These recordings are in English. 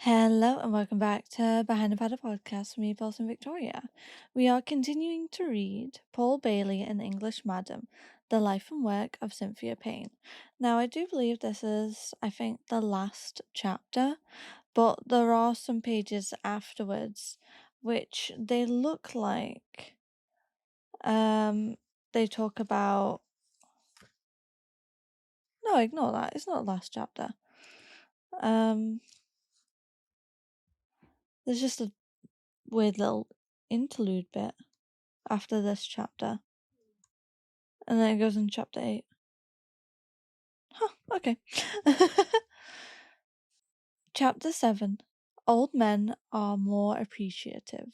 Hello and welcome back to Behind the Paddle podcast with me, Paul and Victoria. We are continuing to read Paul Bailey and English Madam, The Life and Work of Cynthia Payne. Now, I do believe this is, the last chapter, but there are some pages afterwards which they look like they talk about. No, ignore that. It's not the last chapter. There's just a weird little interlude bit after this chapter. And then it goes in chapter 8. Huh, okay. Chapter 7. Old men are more appreciative.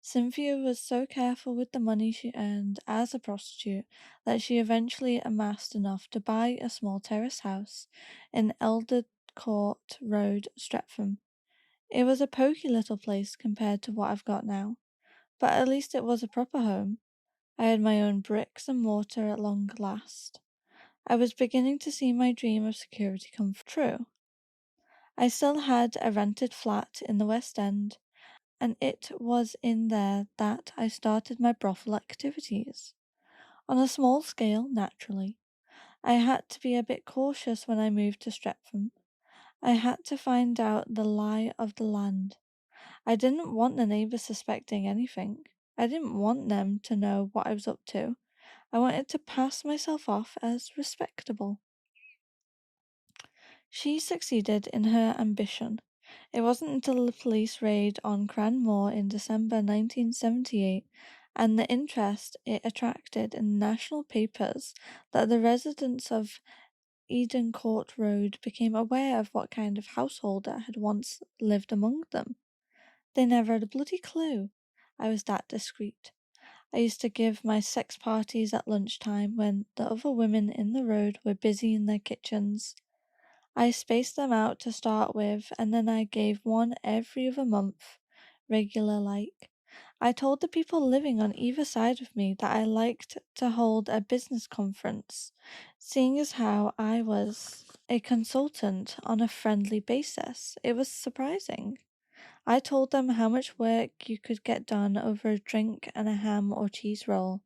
Cynthia was so careful with the money she earned as a prostitute that she eventually amassed enough to buy a small terrace house in Eldred Court Road, Streatham. It was a poky little place compared to what I've got now, but at least it was a proper home. I had my own bricks and mortar at long last. I was beginning to see my dream of security come true. I still had a rented flat in the West End, and it was in there that I started my brothel activities. On a small scale, naturally. I had to be a bit cautious when I moved to Streatham. I had to find out the lie of the land. I didn't want the neighbours suspecting anything. I didn't want them to know what I was up to. I wanted to pass myself off as respectable. She succeeded in her ambition. It wasn't until the police raid on Cranmore in December 1978 and the interest it attracted in the national papers that the residents of Eden Court Road became aware of what kind of householder had once lived among them. They never had a bloody clue. I was that discreet. I used to give my sex parties at lunchtime when the other women in the road were busy in their kitchens. I spaced them out to start with, and then I gave one every other month, regular like. I told the people living on either side of me that I liked to hold a business conference, seeing as how I was a consultant on a friendly basis. It was surprising. I told them how much work you could get done over a drink and a ham or cheese roll,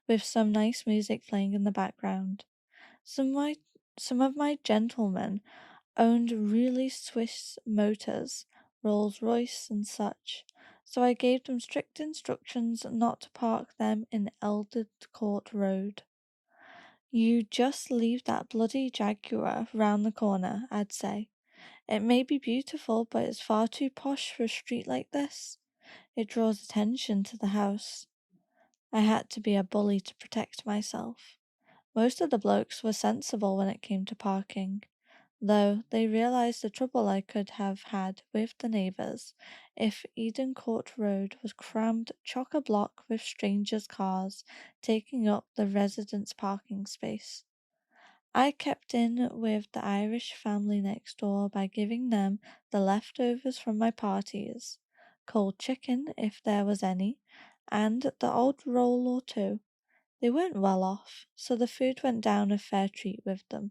with some nice music playing in the background. Some of my gentlemen owned really Swiss motors, Rolls Royce and such, so I gave them strict instructions not to park them in Eldred Court Road. You just leave that bloody Jaguar round the corner, I'd say. It may be beautiful, but it's far too posh for a street like this. It draws attention to the house. I had to be a bully to protect myself. Most of the blokes were sensible when it came to parking, though they realized the trouble I could have had with the neighbours if Eden Court Road was crammed chock-a-block with strangers' cars taking up the residents' parking space. I kept in with the Irish family next door by giving them the leftovers from my parties, cold chicken if there was any, and the odd roll or two. They weren't well off, so the food went down a fair treat with them.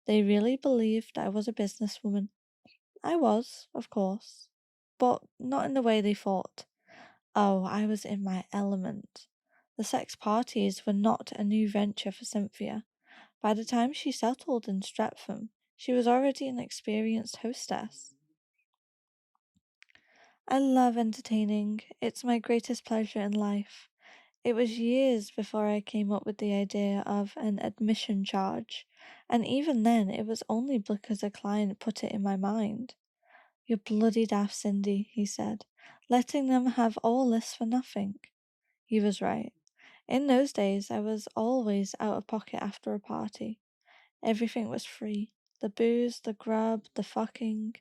They really believed I was a businesswoman. I was, of course, but not in the way they thought. Oh, I was in my element. The sex parties were not a new venture for Cynthia. By the time she settled in Streatham, she was already an experienced hostess. I love entertaining. It's my greatest pleasure in life. It was years before I came up with the idea of an admission charge, and even then it was only because a client put it in my mind. "You're bloody daft, Cindy," he said, "letting them have all this for nothing." He was right. In those days I was always out of pocket after a party. Everything was free. The booze, the grub, the fucking.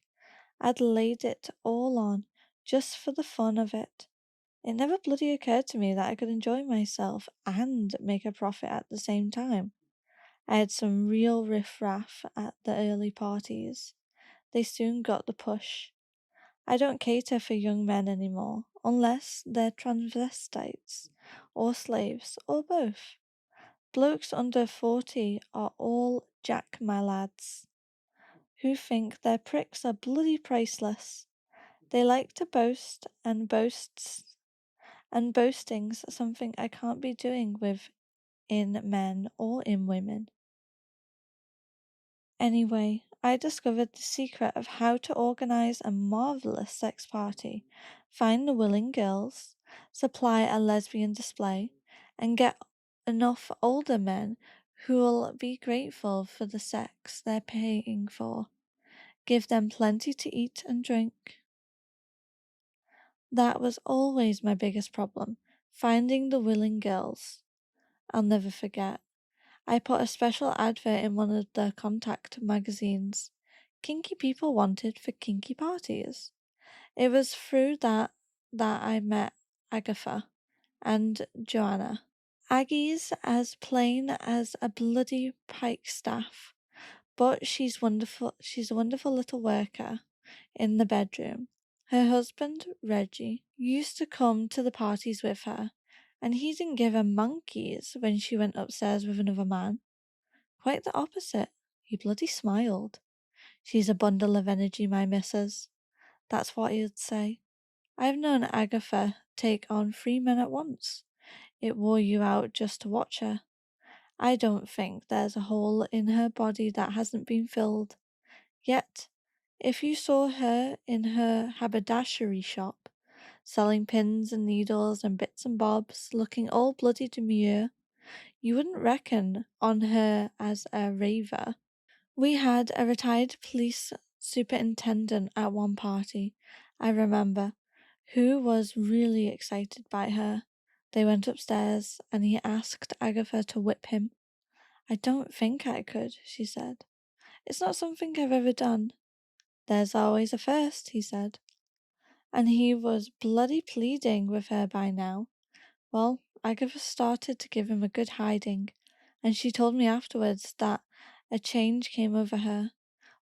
I'd laid it all on, just for the fun of it. It never bloody occurred to me that I could enjoy myself and make a profit at the same time. I had some real riff-raff at the early parties. They soon got the push. I don't cater for young men anymore, unless they're transvestites, or slaves, or both. Blokes under 40 are all Jack my lads, who think their pricks are bloody priceless. They like to boast, and boasting's something I can't be doing with in men or in women. Anyway, I discovered the secret of how to organize a marvelous sex party, find the willing girls, supply a lesbian display, and get enough older men who'll be grateful for the sex they're paying for. Give them plenty to eat and drink. That was always my biggest problem, finding the willing girls. I'll never forget. I put a special advert in one of the contact magazines. Kinky people wanted for kinky parties. It was through that I met Agatha and Joanna. Aggie's as plain as a bloody pikestaff, but she's wonderful. She's a wonderful little worker in the bedroom. Her husband, Reggie, used to come to the parties with her, and he didn't give her monkeys when she went upstairs with another man. Quite the opposite. He bloody smiled. She's a bundle of energy, my missus. That's what he'd say. I've known Agatha take on 3 men at once. It wore you out just to watch her. I don't think there's a hole in her body that hasn't been filled. Yet, if you saw her in her haberdashery shop, selling pins and needles and bits and bobs, looking all bloody demure, you wouldn't reckon on her as a raver. We had a retired police superintendent at one party, I remember, who was really excited by her. They went upstairs and he asked Agatha to whip him. I don't think I could, she said. It's not something I've ever done. There's always a first, he said. And he was bloody pleading with her by now. Well, Agatha started to give him a good hiding, and she told me afterwards that a change came over her.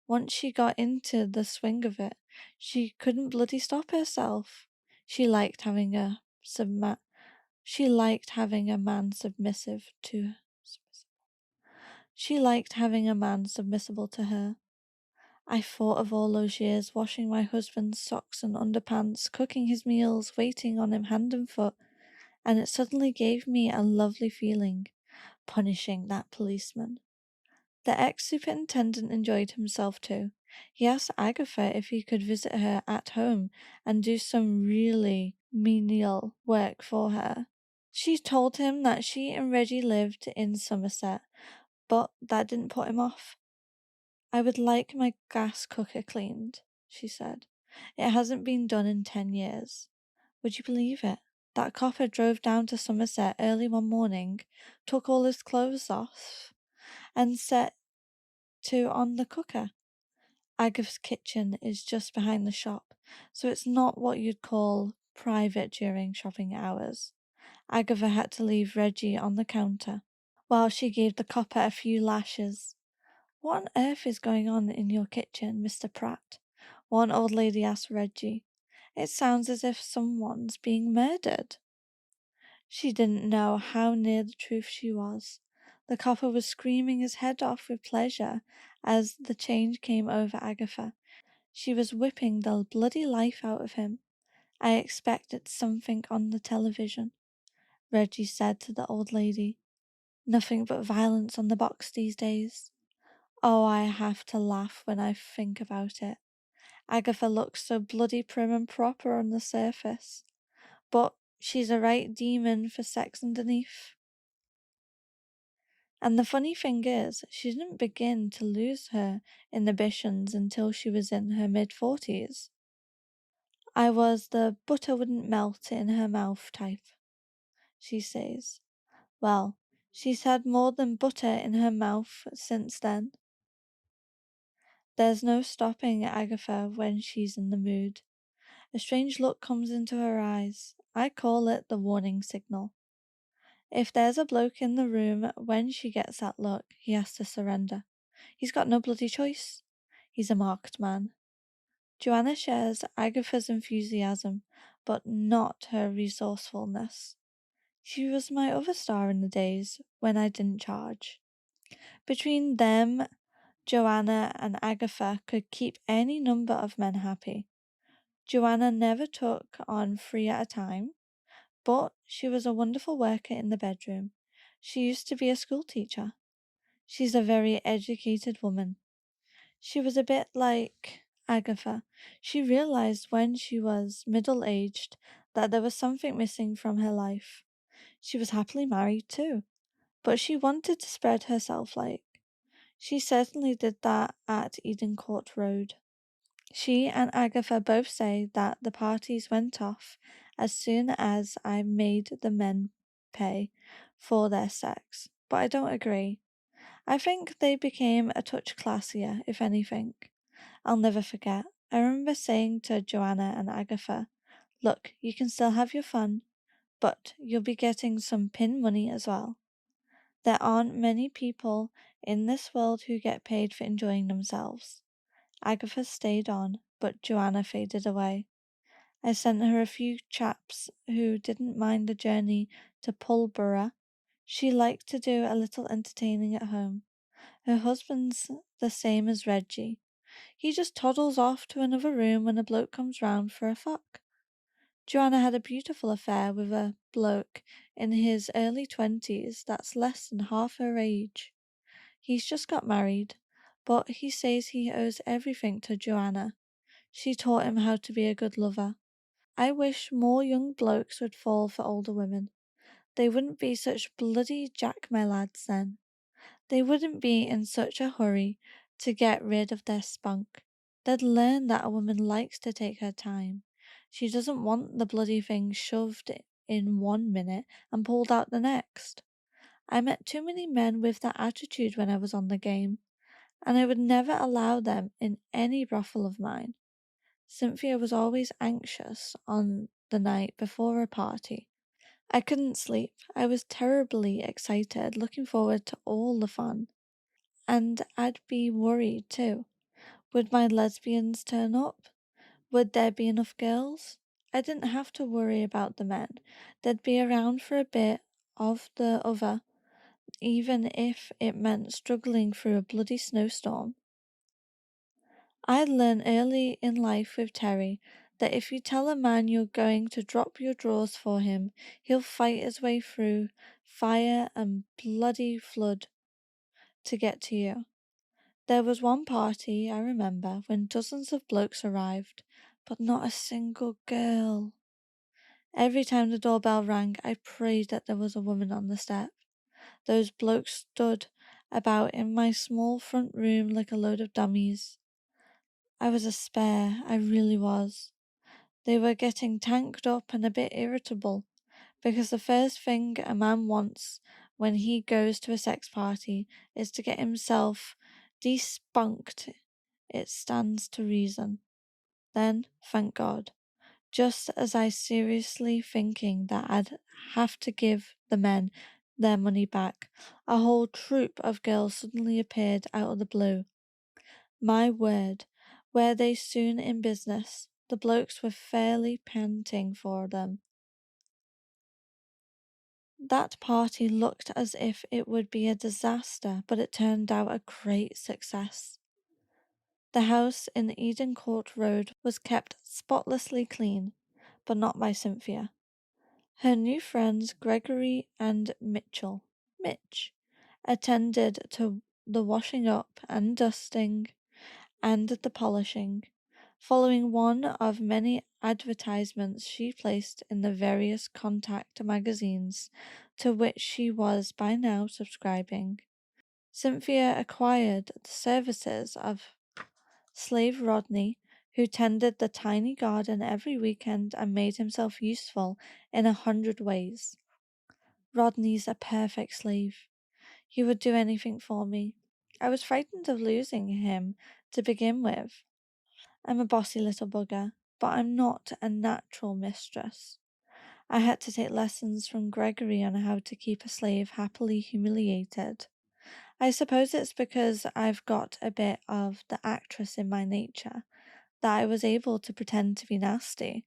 Once she got into the swing of it, she couldn't bloody stop herself. She liked having a man submissive to She liked having a man submissible to her. I thought of all those years washing my husband's socks and underpants, cooking his meals, waiting on him hand and foot, and it suddenly gave me a lovely feeling, punishing that policeman. The ex-superintendent enjoyed himself too. He asked Agatha if he could visit her at home and do some really menial work for her. She told him that she and Reggie lived in Somerset, but that didn't put him off. I would like my gas cooker cleaned, she said. It hasn't been done in 10 years. Would you believe it? That copper drove down to Somerset early one morning, took all his clothes off, and set to on the cooker. Agatha's kitchen is just behind the shop, so it's not what you'd call private during shopping hours. Agatha had to leave Reggie on the counter while she gave the copper a few lashes. What on earth is going on in your kitchen, Mr. Pratt? One old lady asked Reggie. It sounds as if someone's being murdered. She didn't know how near the truth she was. The copper was screaming his head off with pleasure as the change came over Agatha. She was whipping the bloody life out of him. I expected something on the television, Reggie said to the old lady. Nothing but violence on the box these days. Oh, I have to laugh when I think about it. Agatha looks so bloody prim and proper on the surface, but she's a right demon for sex underneath. And the funny thing is, she didn't begin to lose her inhibitions until she was in her mid-40s. I was the butter wouldn't melt in her mouth type, she says. Well, she's had more than butter in her mouth since then. There's no stopping Agatha when she's in the mood. A strange look comes into her eyes. I call it the warning signal. If there's a bloke in the room when she gets that look, he has to surrender. He's got no bloody choice. He's a marked man. Joanna shares Agatha's enthusiasm, but not her resourcefulness. She was my other star in the days when I didn't charge. Between them, Joanna and Agatha could keep any number of men happy. Joanna never took on 3 at a time, but she was a wonderful worker in the bedroom. She used to be a school teacher. She's a very educated woman. She was a bit like Agatha. She realized when she was middle-aged that there was something missing from her life. She was happily married too, but she wanted to spread herself like. She certainly did that at Eden Court Road. She and Agatha both say that the parties went off as soon as I made the men pay for their sex, but I don't agree. I think they became a touch classier, if anything. I'll never forget. I remember saying to Joanna and Agatha, "Look, you can still have your fun, but you'll be getting some pin money as well. There aren't many people in this world who get paid for enjoying themselves." Agatha stayed on, but Joanna faded away. I sent her a few chaps who didn't mind the journey to Pulborough. She liked to do a little entertaining at home. Her husband's the same as Reggie. He just toddles off to another room when a bloke comes round for a fuck. Joanna had a beautiful affair with a bloke in his early 20s that's less than half her age. He's just got married, but he says he owes everything to Joanna. She taught him how to be a good lover. I wish more young blokes would fall for older women. They wouldn't be such bloody jack my lads then. They wouldn't be in such a hurry to get rid of their spunk. They'd learn that a woman likes to take her time. She doesn't want the bloody thing shoved in 1 minute and pulled out the next. I met too many men with that attitude when I was on the game, and I would never allow them in any brothel of mine. Cynthia was always anxious on the night before a party. I couldn't sleep. I was terribly excited, looking forward to all the fun. And I'd be worried too. Would my lesbians turn up? Would there be enough girls? I didn't have to worry about the men. They'd be around for a bit of the other, even if it meant struggling through a bloody snowstorm. I learned early in life with Terry that if you tell a man you're going to drop your drawers for him, he'll fight his way through fire and bloody flood to get to you. There was one party, I remember, when dozens of blokes arrived, but not a single girl. Every time the doorbell rang, I prayed that there was a woman on the step. Those blokes stood about in my small front room like a load of dummies. I was a spare, I really was. They were getting tanked up and a bit irritable, because the first thing a man wants when he goes to a sex party is to get himself despunked. It stands to reason. Then, thank God, just as I seriously thinking that I'd have to give the men their money back, a whole troop of girls suddenly appeared out of the blue. My word, were they soon in business. The blokes were fairly panting for them. That party looked as if it would be a disaster, but it turned out a great success. The house in Eden Court Road was kept spotlessly clean, but not by Cynthia. Her new friends Gregory and Mitch, attended to the washing up and dusting and the polishing, following one of many advertisements she placed in the various contact magazines to which she was by now subscribing. Cynthia acquired the services of slave Rodney, who tended the tiny garden every weekend and made himself useful in 100 ways. Rodney's a perfect slave. He would do anything for me. I was frightened of losing him to begin with. I'm a bossy little bugger, but I'm not a natural mistress. I had to take lessons from Gregory on how to keep a slave happily humiliated. I suppose it's because I've got a bit of the actress in my nature that I was able to pretend to be nasty.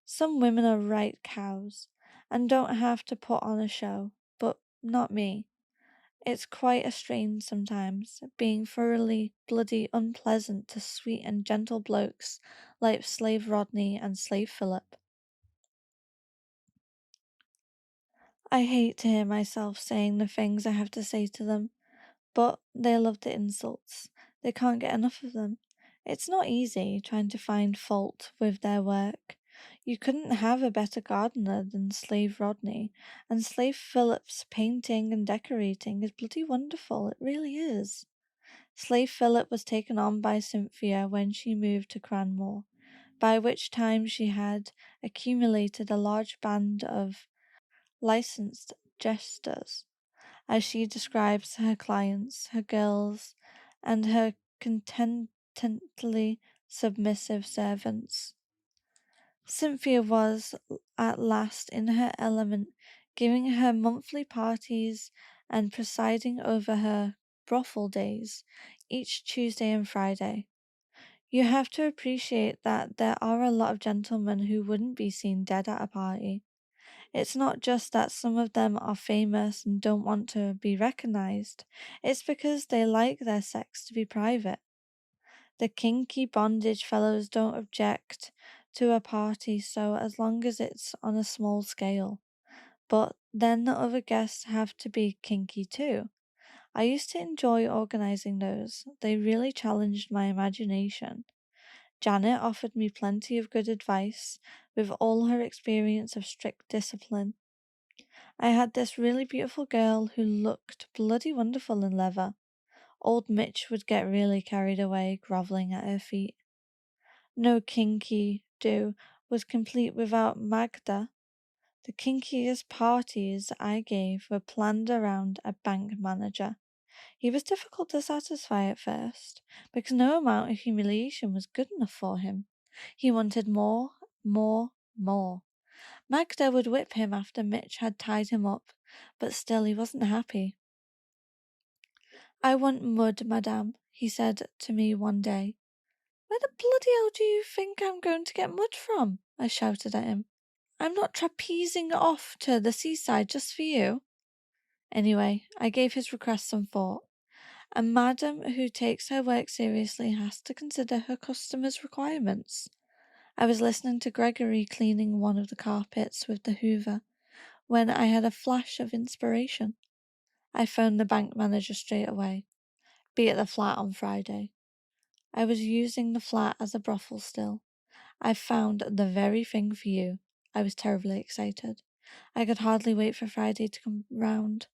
Some women are right cows and don't have to put on a show, but not me. It's quite a strain sometimes, being thoroughly bloody unpleasant to sweet and gentle blokes like Slave Rodney and Slave Philip. I hate to hear myself saying the things I have to say to them, but they love the insults. They can't get enough of them. It's not easy trying to find fault with their work. You couldn't have a better gardener than Slave Rodney, and Slave Philip's painting and decorating is bloody wonderful, it really is. Slave Philip was taken on by Cynthia when she moved to Cranmore, by which time she had accumulated a large band of licensed jesters, as she describes her clients, her girls, and her contentedly submissive servants. Cynthia was at last in her element, giving her monthly parties and presiding over her brothel days each Tuesday and Friday. You have to appreciate that there are a lot of gentlemen who wouldn't be seen dead at a party. It's not just that some of them are famous and don't want to be recognized, it's because they like their sex to be private. The kinky bondage fellows don't object to a party so as long as it's on a small scale. But then the other guests have to be kinky too. I used to enjoy organizing those. They really challenged my imagination. Janet offered me plenty of good advice, with all her experience of strict discipline. I had this really beautiful girl who looked bloody wonderful in leather. Old Mitch would get really carried away, grovelling at her feet. No kinky do was complete without Magda. The kinkiest parties I gave were planned around a bank manager. He was difficult to satisfy at first, because no amount of humiliation was good enough for him. He wanted more, more, more. Magda would whip him after Mitch had tied him up, but still he wasn't happy. "I want mud, madame," he said to me one day. "Where the bloody hell do you think I'm going to get mud from?" I shouted at him. "I'm not trapezing off to the seaside just for you." Anyway, I gave his request some thought. A madam who takes her work seriously has to consider her customers' requirements. I was listening to Gregory cleaning one of the carpets with the hoover when I had a flash of inspiration. I phoned the bank manager straight away. Be at the flat on Friday. I was using the flat as a brothel still. I found the very thing for you. I was terribly excited. I could hardly wait for Friday to come round.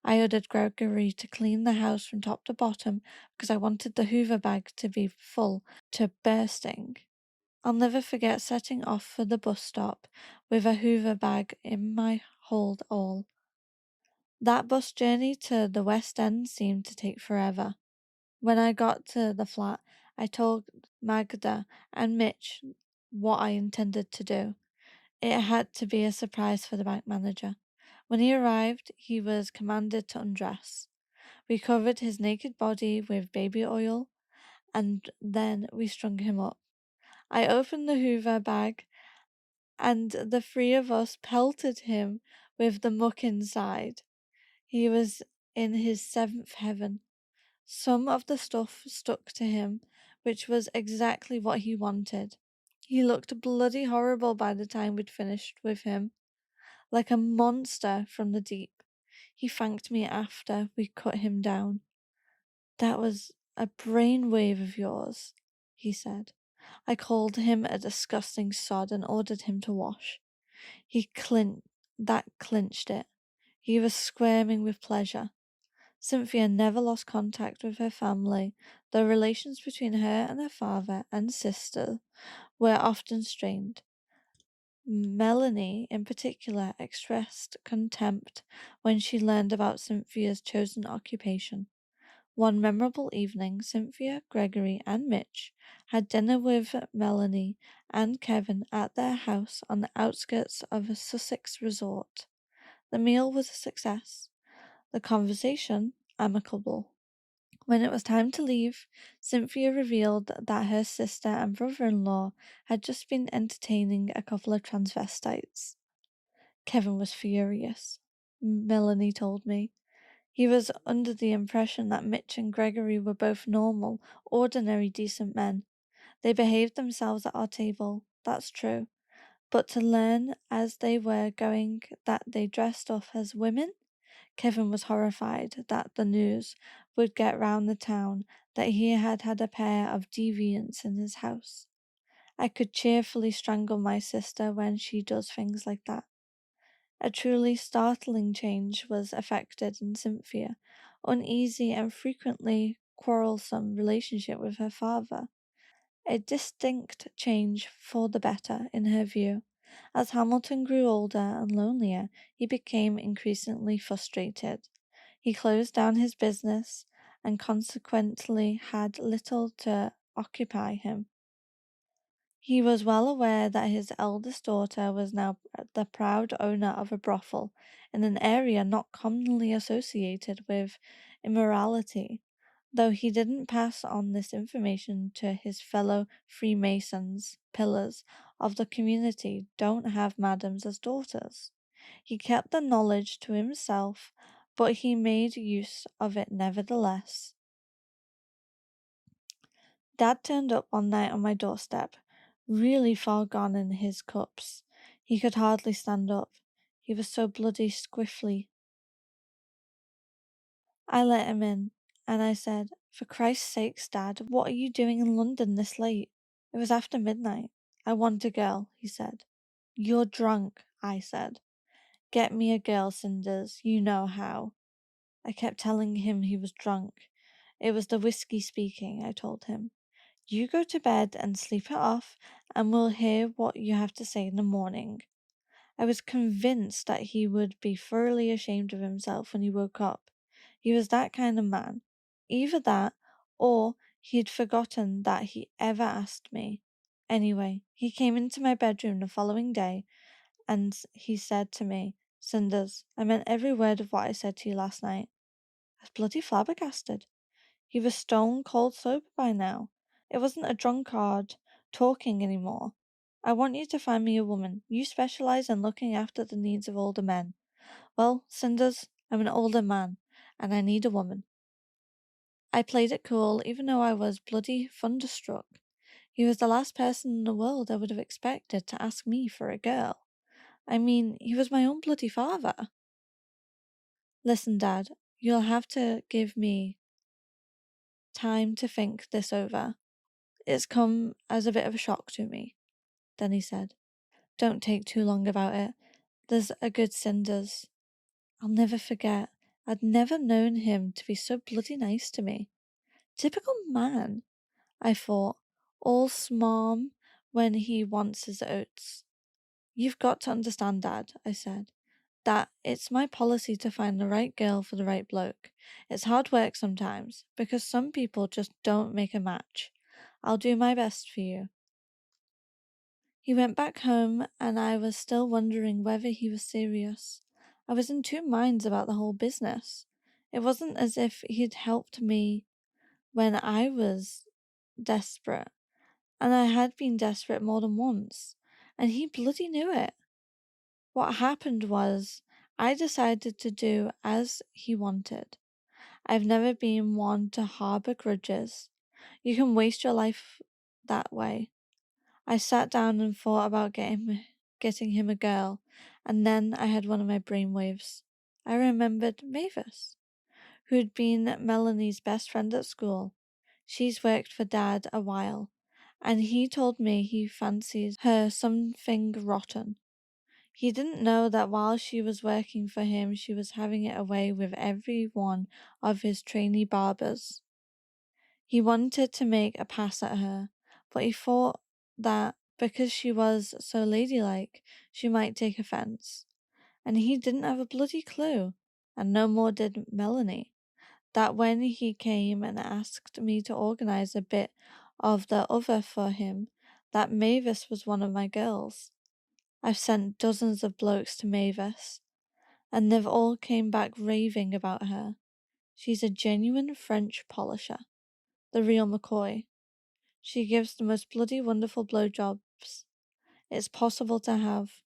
I ordered Gregory to clean the house from top to bottom because I wanted the hoover bag to be full to bursting. I'll never forget setting off for the bus stop with a hoover bag in my hold all. That bus journey to the West End seemed to take forever. When I got to the flat, I told Magda and Mitch what I intended to do. It had to be a surprise for the bank manager. When he arrived, he was commanded to undress. We covered his naked body with baby oil, and then we strung him up. I opened the hoover bag, and the three of us pelted him with the muck inside. He was in his seventh heaven. Some of the stuff stuck to him, which was exactly what he wanted. He looked bloody horrible by the time we'd finished with him, like a monster from the deep. He thanked me after we cut him down. "That was a brainwave of yours," he said. I called him a disgusting sod and ordered him to wash. That clinched it. He was squirming with pleasure. Cynthia never lost contact with her family, though relations between her and her father and sister were often strained. Melanie, in particular, expressed contempt when she learned about Cynthia's chosen occupation. One memorable evening, Cynthia, Gregory, and Mitch had dinner with Melanie and Kevin at their house on the outskirts of a Sussex resort. The meal was a success, the conversation amicable. When it was time to leave, Cynthia revealed that her sister and brother-in-law had just been entertaining a couple of transvestites. Kevin was furious, Melanie told me. He was under the impression that Mitch and Gregory were both normal, ordinary, decent men. They behaved themselves at our table, that's true. But to learn as they were going that they dressed up as women? Kevin was horrified that the news would get round the town that he had had a pair of deviants in his house. I could cheerfully strangle my sister when she does things like that. A truly startling change was effected in Cynthia, uneasy and frequently quarrelsome relationship with her father. A distinct change for the better, in her view. As Hamilton grew older and lonelier, he became increasingly frustrated. He closed down his business and consequently had little to occupy him. He was well aware that his eldest daughter was now the proud owner of a brothel in an area not commonly associated with immorality, though he didn't pass on this information to his fellow Freemasons. Pillars of the community don't have madams as daughters. He kept the knowledge to himself, but he made use of it nevertheless. Dad turned up one night on my doorstep, really far gone in his cups. He could hardly stand up. He was so bloody squiffly. I let him in, and I said, "For Christ's sakes, Dad, what are you doing in London this late?" It was after midnight. "I want a girl," he said. "You're drunk," I said. "Get me a girl, Cinders. You know how." I kept telling him he was drunk. It was the whiskey speaking, I told him. "You go to bed and sleep it off, and we'll hear what you have to say in the morning." I was convinced that he would be thoroughly ashamed of himself when he woke up. He was that kind of man. Either that, or he'd forgotten that he ever asked me. Anyway, he came into my bedroom the following day, and he said to me, "Cinders, I meant every word of what I said to you last night." I was bloody flabbergasted. He was stone cold sober by now. It wasn't a drunkard talking anymore. "I want you to find me a woman. You specialize in looking after the needs of older men." Well, Cinders, I'm an older man, and I need a woman. I played it cool, even though I was bloody thunderstruck. He was the last person in the world I would have expected to ask me for a girl. I mean, he was my own bloody father. "Listen, Dad, you'll have to give me time to think this over. It's come as a bit of a shock to me." Then he said, "Don't take too long about it. There's a good Cinders. I'll never forget. I'd never known him to be so bloody nice to me. Typical man, I thought, all smarm when he wants his oats." "You've got to understand, Dad," I said, "that it's my policy to find the right girl for the right bloke. It's hard work sometimes, because some people just don't make a match. I'll do my best for you." He went back home, and I was still wondering whether he was serious. I was in two minds about the whole business. It wasn't as if he'd helped me when I was desperate, and I had been desperate more than once, and he bloody knew it. What happened was, I decided to do as he wanted. I've never been one to harbor grudges. You can waste your life that way. I sat down and thought about getting him a girl, and then I had one of my brainwaves. I remembered Mavis, who'd been Melanie's best friend at school. She's worked for Dad a while, and he told me he fancies her something rotten. He didn't know that while she was working for him, she was having it away with every one of his trainee barbers. He wanted to make a pass at her, but he thought that because she was so ladylike, she might take offense. And he didn't have a bloody clue, and no more did Melanie, that when he came and asked me to organize a bit of the other for him, that Mavis was one of my girls. I've sent dozens of blokes to Mavis, and they've all came back raving about her. She's a genuine French polisher, the real McCoy. She gives the most bloody wonderful blowjobs it's possible to have.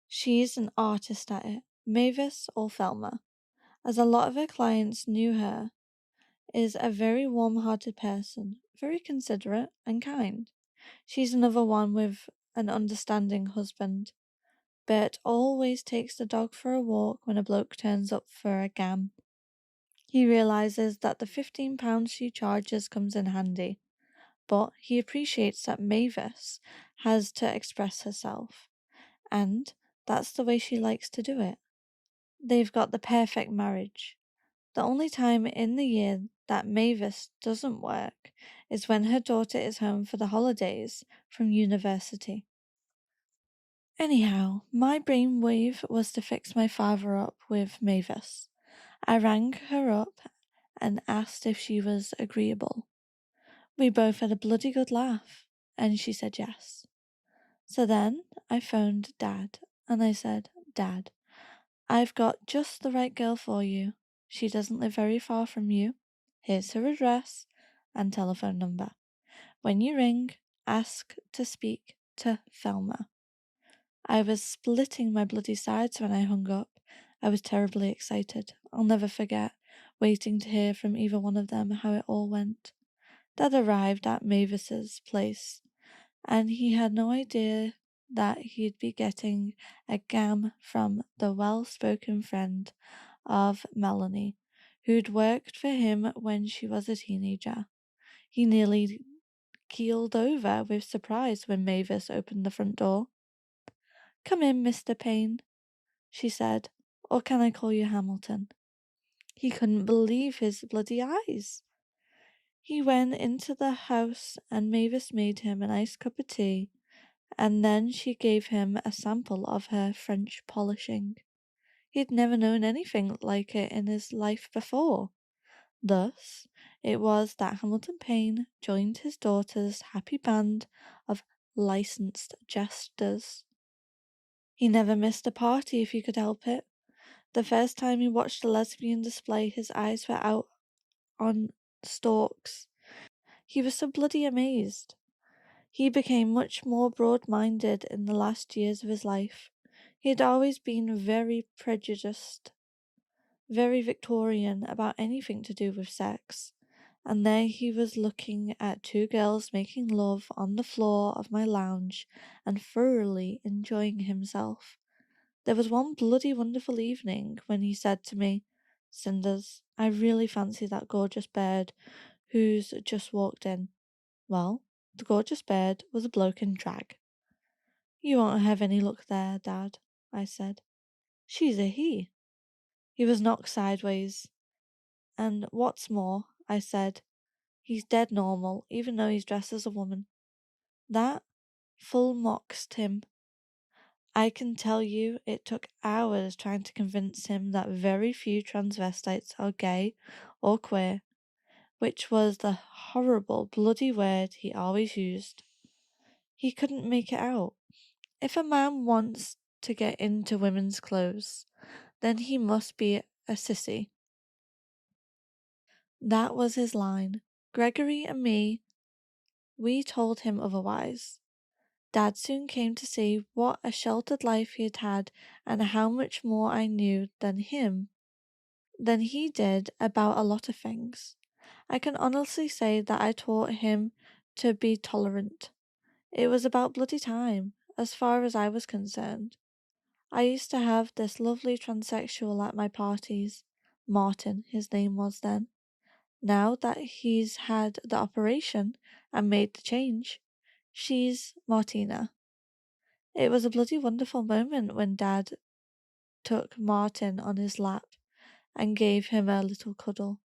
She's an artist at it, Mavis or Thelma. as a lot of her clients knew her, is a very warm-hearted person, very considerate and kind. She's another one with an understanding husband. Bert always takes the dog for a walk when a bloke turns up for a gam. He realizes that the £15 she charges comes in handy, but he appreciates that Mavis has to express herself, and that's the way she likes to do it. They've got the perfect marriage. The only time in the year that Mavis doesn't work is when her daughter is home for the holidays from university. Anyhow, my brainwave was to fix my father up with Mavis. I rang her up and asked if she was agreeable. We both had a bloody good laugh, and she said yes. So then I phoned Dad, and I said, Dad, I've got just the right girl for you. She doesn't live very far from you. Here's her address and telephone number. When you ring, ask to speak to Thelma. I was splitting my bloody sides when I hung up. I was terribly excited. I'll never forget waiting to hear from either one of them how it all went. Dad arrived at Mavis's place, and he had no idea that he'd be getting a gam from the well-spoken friend of Melanie, who'd worked for him when she was a teenager. He nearly keeled over with surprise when Mavis opened the front door. "Come in, Mr. Payne," she said, "or can I call you Hamilton?" He couldn't believe his bloody eyes. He went into the house and Mavis made him a nice cup of tea, and then she gave him a sample of her French polishing. He'd never known anything like it in his life before. Thus, it was that Hamilton Payne joined his daughter's happy band of licensed jesters. He never missed a party if he could help it. The first time he watched a lesbian display, his eyes were out on stalks. He was so bloody amazed. He became much more broad-minded in the last years of his life. He had always been very prejudiced, very Victorian about anything to do with sex, and there he was looking at two girls making love on the floor of my lounge and thoroughly enjoying himself. There was one bloody wonderful evening when he said to me, "Cinders, I really fancy that gorgeous bird who's just walked in." Well, the gorgeous bird was a bloke in drag. "You won't have any luck there, Dad," I said. "She's a he." He was knocked sideways. "And what's more," I said, "he's dead normal, even though he's dressed as a woman." That full moxed him. I can tell you it took hours trying to convince him that very few transvestites are gay or queer, which was the horrible bloody word he always used. He couldn't make it out. If a man wants to get into women's clothes, then he must be a sissy. That was his line. Gregory and me, we told him otherwise. Dad soon came to see what a sheltered life he had had and how much more I knew than he did about a lot of things. I can honestly say that I taught him to be tolerant. It was about bloody time, as far as I was concerned. I used to have this lovely transsexual at my parties. Martin, his name was then. Now that he's had the operation and made the change, she's Martina. It was a bloody wonderful moment when Dad took Martin on his lap and gave him a little cuddle.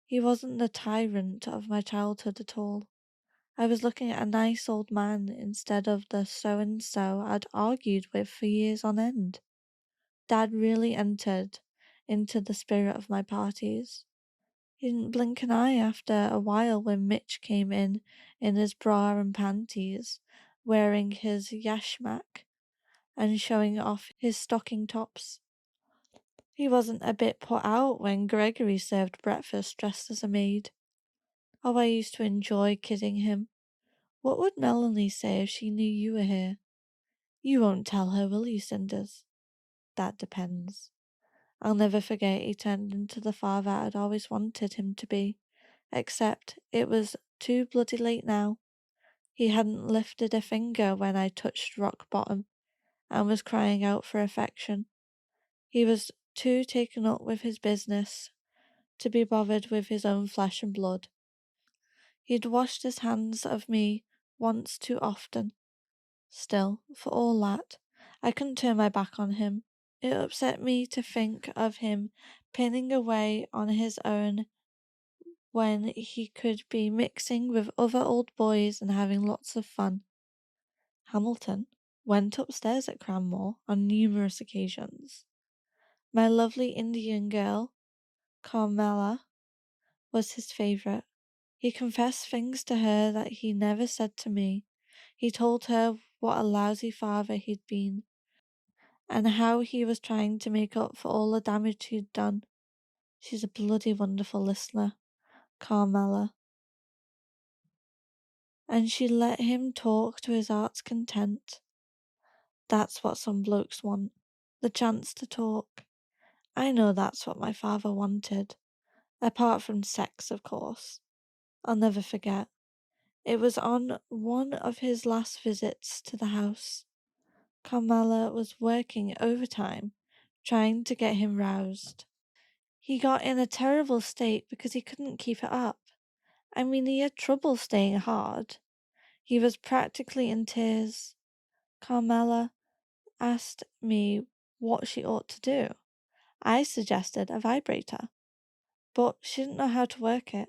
He wasn't the tyrant of my childhood at all. I was looking at a nice old man instead of the so-and-so I'd argued with for years on end. Dad really entered into the spirit of my parties. He didn't blink an eye after a while when Mitch came in his bra and panties, wearing his yashmak and showing off his stocking tops. He wasn't a bit put out when Gregory served breakfast dressed as a maid. Oh, I used to enjoy kidding him. "What would Melanie say if she knew you were here?" "You won't tell her, will you, Cinders?" "That depends." I'll never forget he turned into the father I'd always wanted him to be, except it was too bloody late now. He hadn't lifted a finger when I touched rock bottom and was crying out for affection. He was too taken up with his business to be bothered with his own flesh and blood. He'd washed his hands of me once too often. Still, for all that, I couldn't turn my back on him. It upset me to think of him pinning away on his own when he could be mixing with other old boys and having lots of fun. Hamilton went upstairs at Cranmore on numerous occasions. My lovely Indian girl, Carmela, was his favourite. He confessed things to her that he never said to me. He told her what a lousy father he'd been, and how he was trying to make up for all the damage he'd done. She's a bloody wonderful listener, Carmela. And she let him talk to his heart's content. That's what some blokes want, the chance to talk. I know that's what my father wanted, apart from sex, of course. I'll never forget. It was on one of his last visits to the house. Carmela was working overtime, trying to get him roused. He got in a terrible state because he couldn't keep it up. I mean, he had trouble staying hard. He was practically in tears. Carmela asked me what she ought to do. I suggested a vibrator, but she didn't know how to work it.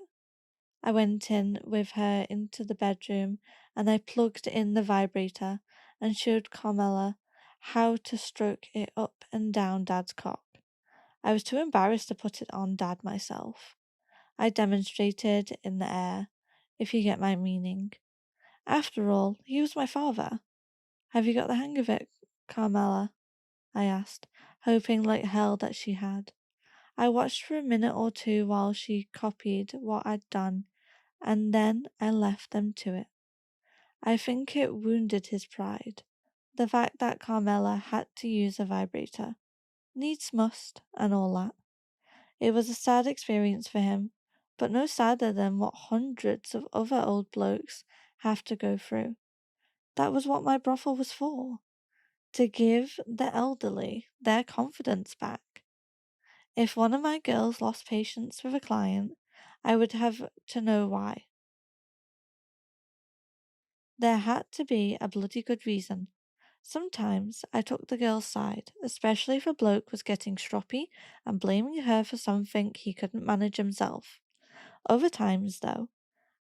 I went in with her into the bedroom and I plugged in the vibrator and showed Carmela how to stroke it up and down Dad's cock. I was too embarrassed to put it on Dad myself. I demonstrated in the air, if you get my meaning. After all, he was my father. Have you got the hang of it, Carmela? I asked, hoping like hell that she had. I watched for a minute or two while she copied what I'd done, and then I left them to it. I think it wounded his pride, the fact that Carmela had to use a vibrator. Needs must, and all that. It was a sad experience for him, but no sadder than what hundreds of other old blokes have to go through. That was what my brothel was for, to give the elderly their confidence back. If one of my girls lost patience with a client, I would have to know why. There had to be a bloody good reason. Sometimes I took the girl's side, especially if a bloke was getting stroppy and blaming her for something he couldn't manage himself. Other times, though,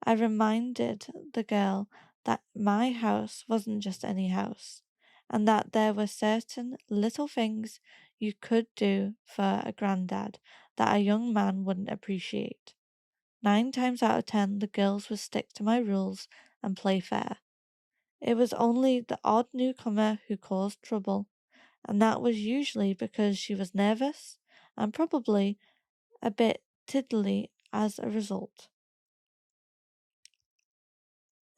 I reminded the girl that my house wasn't just any house, and that there were certain little things you could do for a granddad that a young man wouldn't appreciate. 9 times out of 10, the girls would stick to my rules and play fair. It was only the odd newcomer who caused trouble, and that was usually because she was nervous and probably a bit tiddly as a result.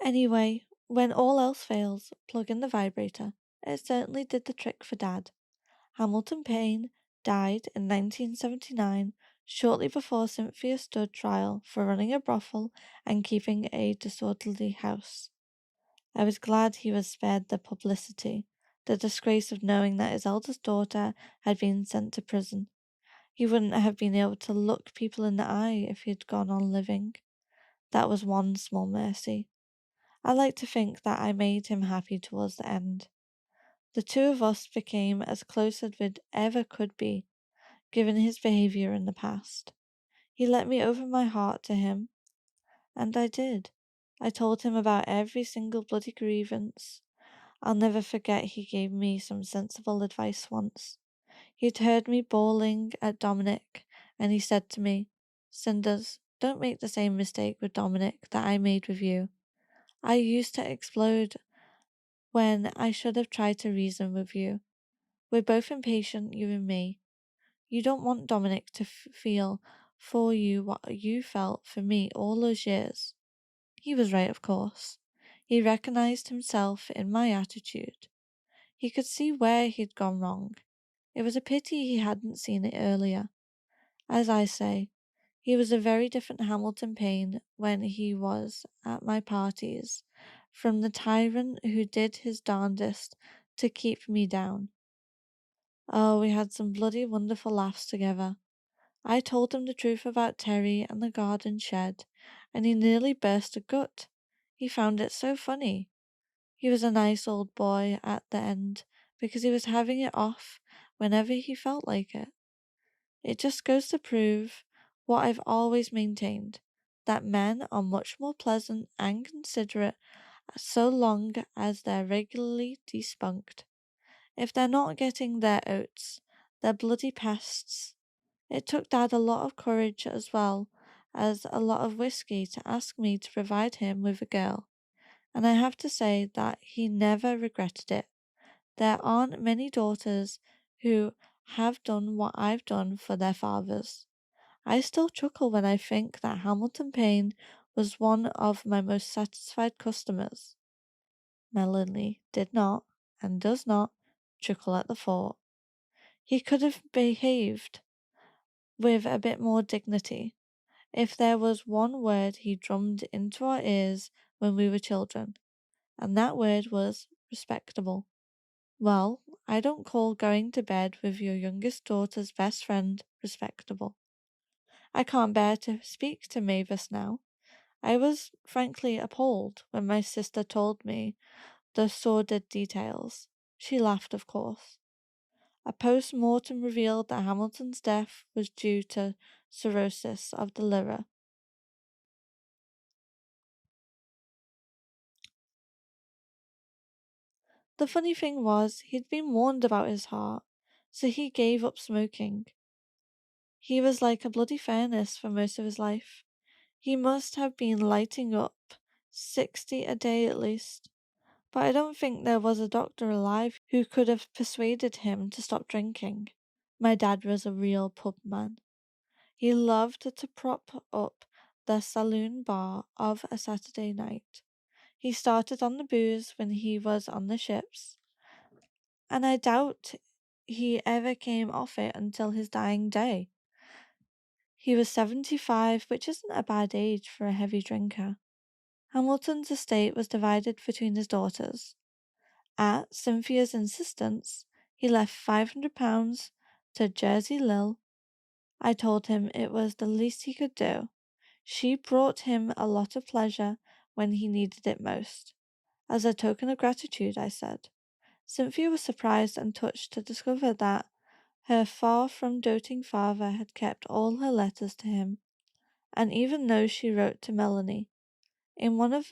Anyway, when all else fails, plug in the vibrator. It certainly did the trick for Dad. Hamilton Payne died in 1979, shortly before Cynthia stood trial for running a brothel and keeping a disorderly house. I was glad he was spared the publicity, the disgrace of knowing that his eldest daughter had been sent to prison. He wouldn't have been able to look people in the eye if he'd gone on living. That was one small mercy. I like to think that I made him happy towards the end. The two of us became as close as we'd ever could be, given his behaviour in the past. He let me open my heart to him, and I did. I told him about every single bloody grievance. I'll never forget he gave me some sensible advice once. He'd heard me bawling at Dominic, and he said to me, "Cinders, don't make the same mistake with Dominic that I made with you. I used to explode when I should have tried to reason with you. We're both impatient, you and me. You don't want Dominic to feel for you what you felt for me all those years." He was right, of course. He recognized himself in my attitude. He could see where he'd gone wrong. It was a pity he hadn't seen it earlier. As I say, he was a very different Hamilton Payne when he was at my parties, from the tyrant who did his darndest to keep me down. Oh, we had some bloody wonderful laughs together. I told him the truth about Terry and the garden shed, and he nearly burst a gut. He found it so funny. He was a nice old boy at the end, because he was having it off whenever he felt like it. It just goes to prove what I've always maintained, that men are much more pleasant and considerate so long as they're regularly despunked. If they're not getting their oats, they're bloody pests. It took Dad a lot of courage as well as a lot of whiskey to ask me to provide him with a girl, and I have to say that he never regretted it. There aren't many daughters who have done what I've done for their fathers. I still chuckle when I think that Hamilton Payne was one of my most satisfied customers. Melanie did not, and does not, chuckle at the thought. He could have behaved with a bit more dignity if there was one word he drummed into our ears when we were children, and that word was respectable. Well, I don't call going to bed with your youngest daughter's best friend respectable. I can't bear to speak to Mavis now. I was frankly appalled when my sister told me the sordid details. She laughed, of course. A post-mortem revealed that Hamilton's death was due to cirrhosis of the liver. The funny thing was, he'd been warned about his heart, so he gave up smoking. He was like a bloody furnace for most of his life. He must have been lighting up 60 a day at least. But I don't think there was a doctor alive who could have persuaded him to stop drinking. My dad was a real pub man. He loved to prop up the saloon bar of a Saturday night. He started on the booze when he was on the ships, and I doubt he ever came off it until his dying day. He was 75, which isn't a bad age for a heavy drinker. Hamilton's estate was divided between his daughters. At Cynthia's insistence, he left £500 to Jersey Lil. I told him it was the least he could do. She brought him a lot of pleasure when he needed it most. As a token of gratitude, I said. Cynthia was surprised and touched to discover that her far from doting father had kept all her letters to him, and even those she wrote to Melanie. In one of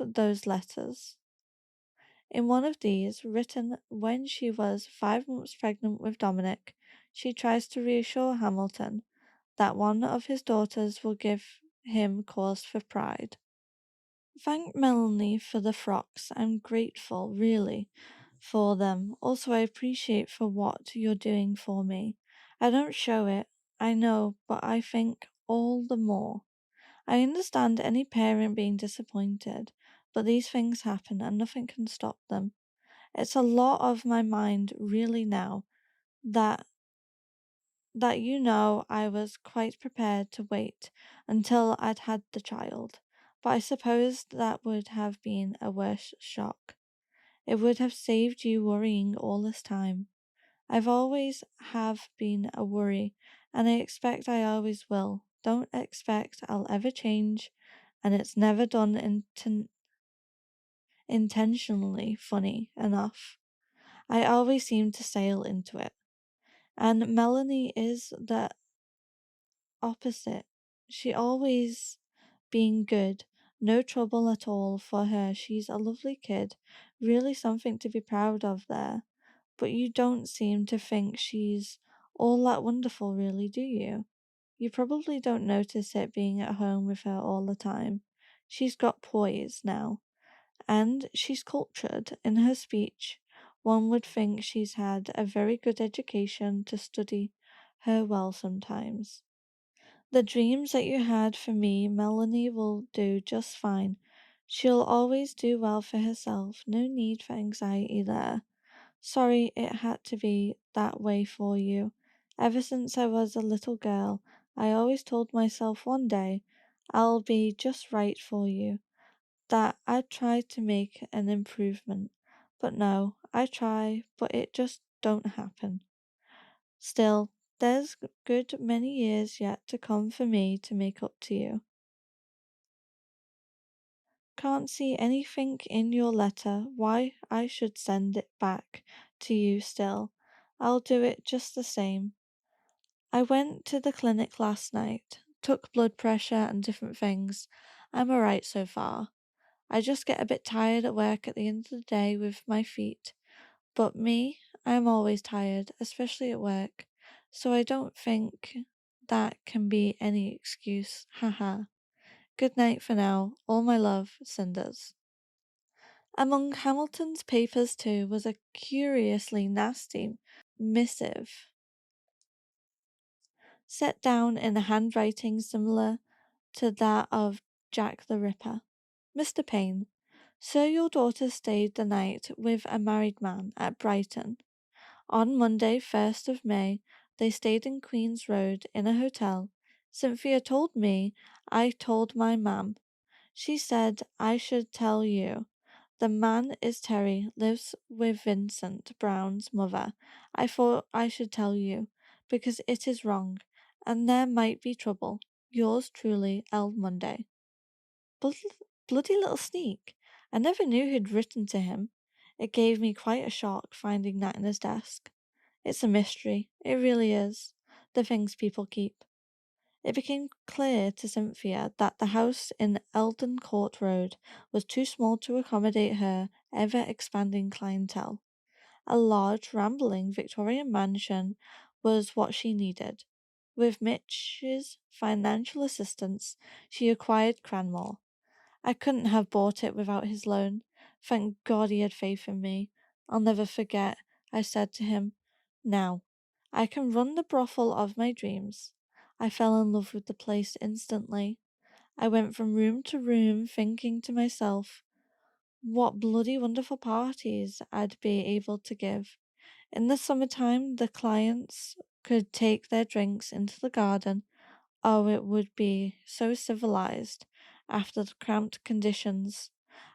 these, written when she was 5 months pregnant with Dominic, she tries to reassure Hamilton that one of his daughters will give him cause for pride. Thank Melanie for the frocks. I'm grateful, really, for them. Also, I appreciate for what you're doing for me. I don't show it, I know, but I think all the more. I understand any parent being disappointed, but these things happen and nothing can stop them. It's a lot of my mind really now that I was quite prepared to wait until I'd had the child, but I suppose that would have been a worse shock. It would have saved you worrying all this time. I've always have been a worry, and I expect I always will. Don't expect I'll ever change, and it's never done intentionally funny enough. I always seem to sail into it. And Melanie is the opposite. She always being good, no trouble at all for her. She's a lovely kid, really something to be proud of there. But you don't seem to think she's all that wonderful, really, do you? You probably don't notice it being at home with her all the time. She's got poise now, and she's cultured in her speech. One would think she's had a very good education to study her well sometimes. The dreams that you had for me, Melanie will do just fine. She'll always do well for herself. No need for anxiety there. Sorry it had to be that way for you. Ever since I was a little girl, I always told myself one day I'll be just right for you, that I'd try to make an improvement. But no, I try, but it just don't happen. Still, there's good many years yet to come for me to make up to you. Can't see anything in your letter why I should send it back to you still. I'll do it just the same. I went to the clinic last night, took blood pressure and different things. I'm alright so far. I just get a bit tired at work at the end of the day with my feet. But me, I'm always tired, especially at work, so I don't think that can be any excuse. Haha. Good night for now. All my love, Cinders. Among Hamilton's papers, too, was a curiously nasty missive set down in a handwriting similar to that of Jack the Ripper. Mr. Payne, Sir, your daughter stayed the night with a married man at Brighton. On Monday, 1st of May, they stayed in Queen's Road in a hotel. Cynthia told me I told my mam. She said I should tell you. The man is Terry, lives with Vincent Brown's mother. I thought I should tell you, because it is wrong, and there might be trouble. Yours truly, L. Monday. Bloody little sneak. I never knew who'd written to him. It gave me quite a shock finding that in his desk. It's a mystery, it really is, the things people keep. It became clear to Cynthia that the house in Eldon Court Road was too small to accommodate her ever expanding clientele. A large, rambling Victorian mansion was what she needed. With Mitch's financial assistance, she acquired Cranmore. I couldn't have bought it without his loan. Thank God he had faith in me. I'll never forget, I said to him, now, I can run the brothel of my dreams. I fell in love with the place instantly. I went from room to room thinking to myself, what bloody wonderful parties I'd be able to give. In the summertime, the clients could take their drinks into the garden. Oh, it would be so civilized after the cramped conditions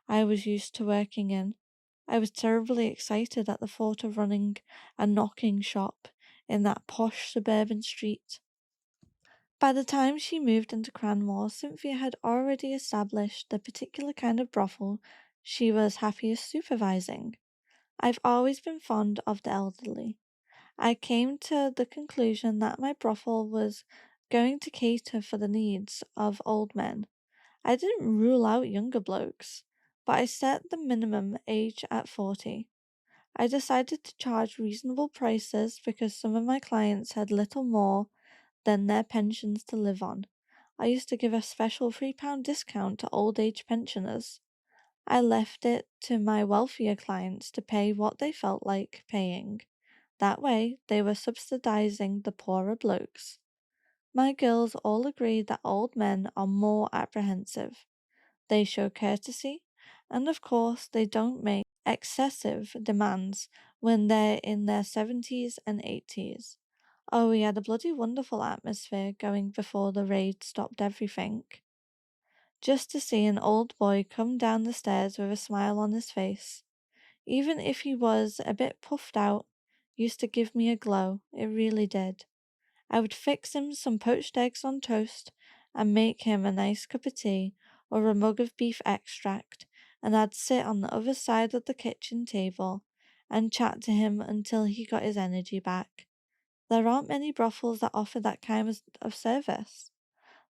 I was used to working in. I was terribly excited at the thought of running a knocking shop in that posh suburban street. By the time she moved into Cranmore, Cynthia had already established the particular kind of brothel she was happiest supervising. I've always been fond of the elderly. I came to the conclusion that my brothel was going to cater for the needs of old men. I didn't rule out younger blokes, but I set the minimum age at 40. I decided to charge reasonable prices because some of my clients had little more than their pensions to live on. I used to give a special £3 discount to old age pensioners. I left it to my wealthier clients to pay what they felt like paying. That way, they were subsidizing the poorer blokes. My girls all agree that old men are more apprehensive. They show courtesy, and of course, they don't make excessive demands when they're in their 70s and 80s. Oh, we had a bloody wonderful atmosphere going before the raid stopped everything. Just to see an old boy come down the stairs with a smile on his face, even if he was a bit puffed out, used to give me a glow. It really did. I would fix him some poached eggs on toast and make him a nice cup of tea or a mug of beef extract, and I'd sit on the other side of the kitchen table and chat to him until he got his energy back. There aren't many brothels that offer that kind of service.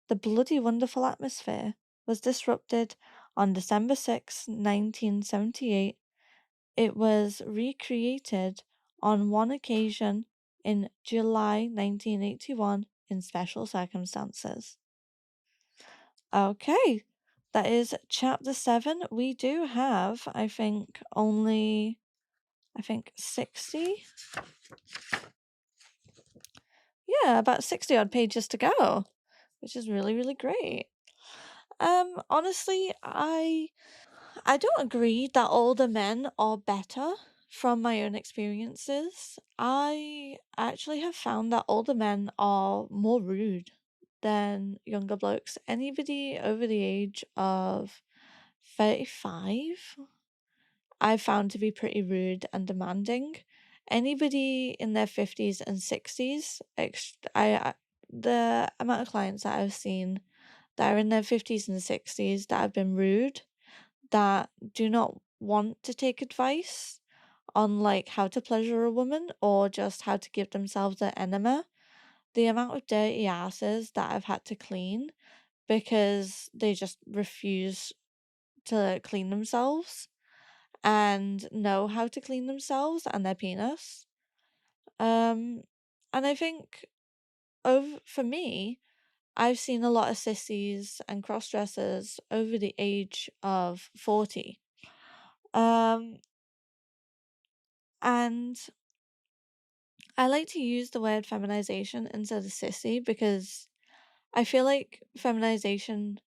The bloody wonderful atmosphere was disrupted on December 6, 1978. It was recreated on one occasion in July 1981 in special circumstances. Okay, that is chapter 7. We do have, I think 60. Yeah, about 60 odd pages to go, which is really, really great. Honestly, I don't agree that older men are better from my own experiences, I actually have found that older men are more rude than younger blokes. Anybody over the age of 35, I've found to be pretty rude and demanding. Anybody in their 50s and 60s, the amount of clients that I've seen that are in their 50s and 60s that have been rude, that do not want to take advice on like how to pleasure a woman or just how to give themselves an enema. The amount of dirty asses that I've had to clean because they just refuse to clean themselves and know how to clean themselves and their penis. And I think for me, I've seen a lot of sissies and cross dressers over the age of 40. Um, and I like to use the word feminization instead of sissy because I feel like feminization,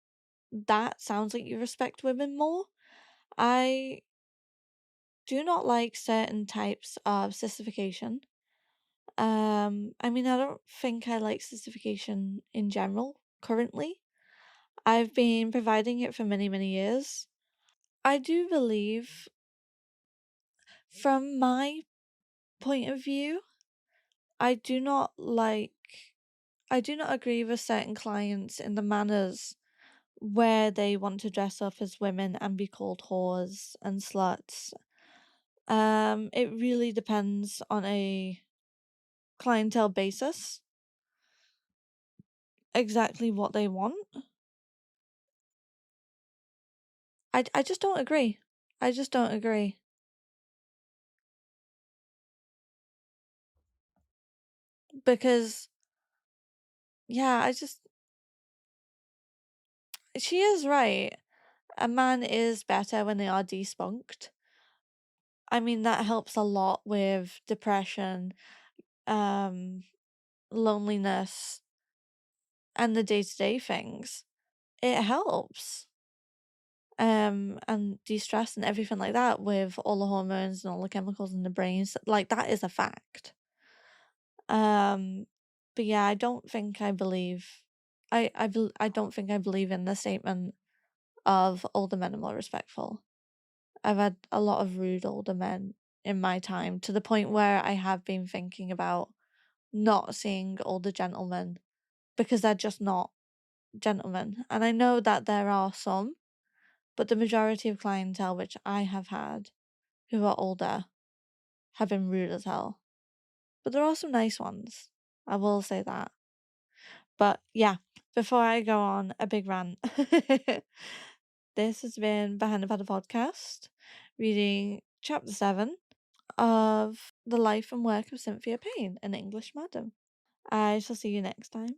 that sounds like you respect women more. I do not like certain types of sissification. I mean, I don't think I like sissification in general currently. I've been providing it for many, many years. I do believe, from my point of view, I do not like, I do not agree with certain clients in the manners where they want to dress up as women and be called whores and sluts. It really depends on a clientele basis, exactly what they want. I just don't agree. I just don't agree. Because, yeah, she is right. A man is better when they are despunked. I mean, that helps a lot with depression, um, loneliness, and the day-to-day things. It helps. And de-stress and everything like that with all the hormones and all the chemicals in the brains. Like, that is a fact. Um, but yeah, I don't think I believe. I don't think I believe in the statement of older men are more respectful. I've had a lot of rude older men in my time to the point where I have been thinking about not seeing older gentlemen because they're just not gentlemen. And I know that there are some, but the majority of clientele which I have had who are older have been rude as hell. But there are some nice ones. I will say that. But yeah, before I go on a big rant, this has been Behind the Paddle podcast, reading chapter 7 of The Life and Work of Cynthia Payne, an English Madam. I shall see you next time.